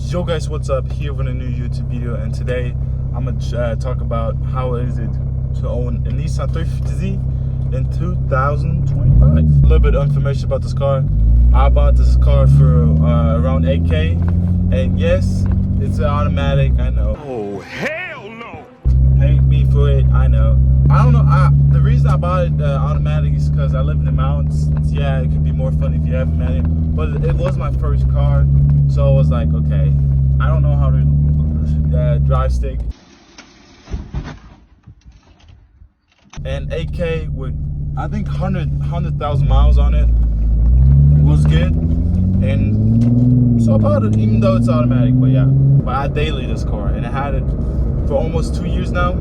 Yo guys, what's up? Here with a new YouTube video, and today I'm gonna talk about how is it to own a Nissan 350Z in 2025. A little bit of information about this car. I bought this car for around 8K, and yes, it's an automatic. I know. Oh hell no! Hate me for it. I know. I don't know. The reason I bought it automatic is because I live in the mountains. Yeah, it could be more fun if you haven't met it, but it was my first car. So I was like, okay, I don't know how to drive stick. And 8K with, I think, 100,000 miles on it was good. And so I bought it, even though it's automatic, but yeah. But I daily this car, and I had it for almost 2 years now.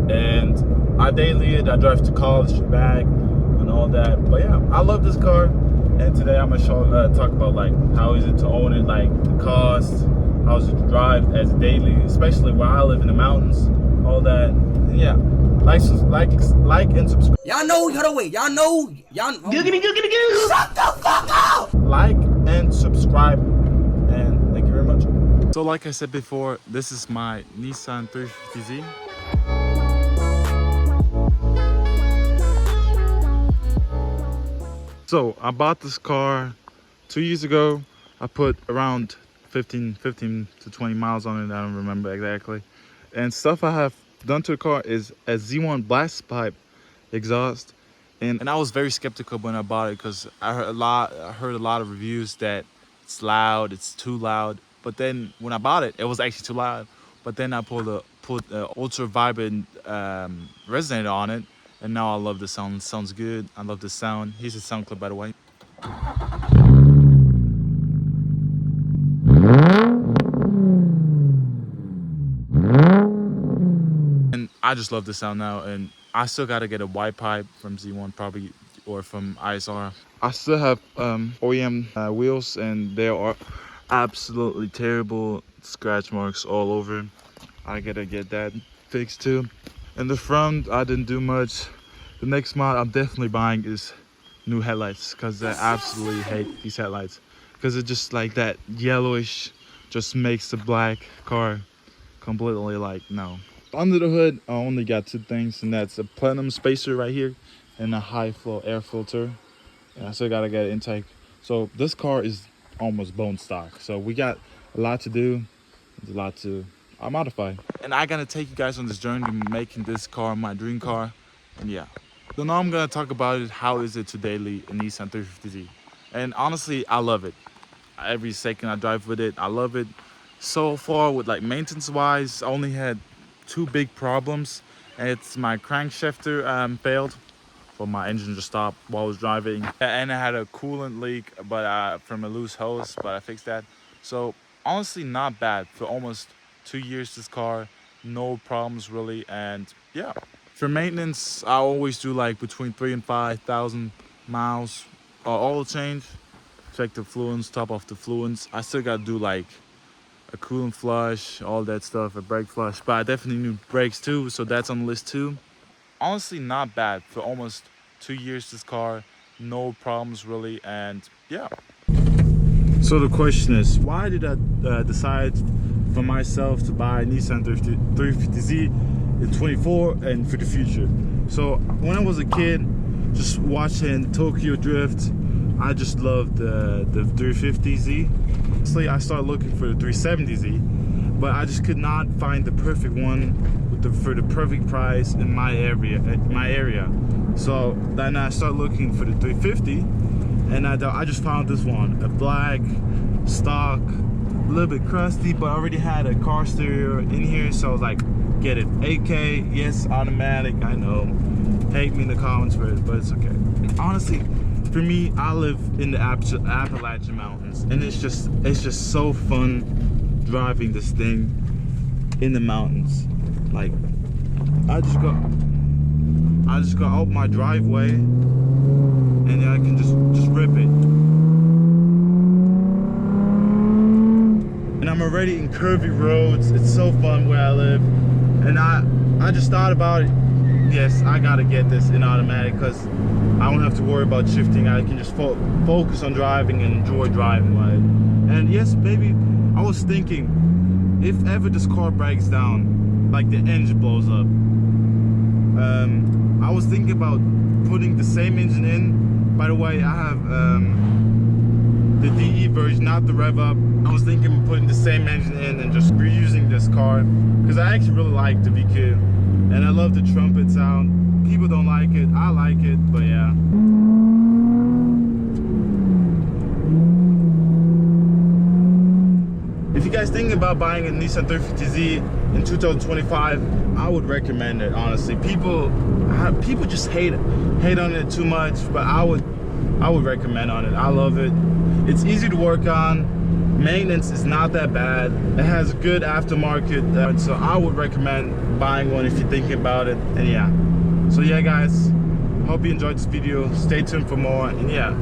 And I daily it, I drive to college, back, and all that. But yeah, I love this car. And today I'm gonna talk about like how is it to own it, like the cost, how is it to drive as a daily, especially where I live in the mountains, all that. And yeah, like and subscribe. Y'all know how to wait. Y'all know. Giggity. Shut the fuck up. Like and subscribe, and thank you very much. So like I said before, this is my Nissan 350Z. So I bought this car 2 years ago. I put around 15 to 20 miles on it. I don't remember exactly. And stuff I have done to the car is a Z1 blast pipe exhaust. And I was very skeptical when I bought it because I heard a lot of reviews that it's loud, it's too loud. But then when I bought it, it was actually too loud. But then I put the ultra vibrant resonator on it. And now I love the sound. It sounds good. I love the sound. Here's a sound clip, by the way. And I just love the sound now. And I still gotta get a wide pipe from Z1 probably, or from ISR. I still have OEM wheels, and they are absolutely terrible. Scratch marks all over. I gotta get that fixed too. In the front, I didn't do much. The next mod I'm definitely buying is new headlights, because I absolutely hate these headlights. Because it's just like that yellowish, just makes the black car completely like, no. Under the hood, I only got two things, and that's a platinum spacer right here and a high flow air filter. And I still gotta get an intake. So this car is almost bone stock. So we got a lot to do. There's a lot to modify. And I gotta take you guys on this journey to making this car my dream car. And yeah, so now I'm gonna talk about it. How is it to daily a Nissan 350Z? And honestly, I love it. Every second I drive with it, I love it. So far, with like maintenance wise, I only had two big problems. It's my crankshafter failed, for my engine just stopped while I was driving, and I had a coolant leak, but from a loose hose, but I fixed that. So honestly, not bad for almost 2 years this car, no problems really. And yeah, for maintenance I always do like between 3,000 and 5,000 miles oil change, check the fluents, top off the fluents. I still gotta do like a coolant flush, all that stuff, a brake flush, but I definitely need brakes too, so that's on the list too. Honestly, not bad for almost 2 years this car, no problems really. And yeah, so the question is, why did I decide for myself to buy a Nissan 350Z in 24 and for the future? So when I was a kid, just watching Tokyo Drift, I just loved the 350Z. Honestly, I started looking for the 370Z, but I just could not find the perfect one for the perfect price in my area. So then I started looking for the 350, and I just found this one, a black stock, a little bit crusty, but I already had a car stereo in here, so I was like, get it. 8K, yes, automatic. I know, hate me in the comments for it, but it's okay. Honestly, for me, I live in the Appalachian Mountains, and it's just so fun driving this thing in the mountains. Like, I just go out my driveway, and then I can just rip it. And I'm already in curvy roads. It's so fun where I live. And I just thought about it. Yes, I gotta get this in automatic, because I don't have to worry about shifting. I can just focus on driving and enjoy driving. Right? And yes, maybe I was thinking, if ever this car breaks down, like the engine blows up, I was thinking about putting the same engine in. By the way, I have the DE version, not the rev up. I was thinking of putting the same engine in and just reusing this car because I actually really like the VQ and I love the trumpet sound. People don't like it, I like it, but yeah. If you guys thinking about buying a Nissan 350Z in 2025, I would recommend it, honestly. People just hate on it too much, but I would recommend on it. I love it. It's easy to work on. Maintenance is not that bad. It has good aftermarket, so I would recommend buying one if you're thinking about it. And yeah, so yeah guys, hope you enjoyed this video. Stay tuned for more, and yeah.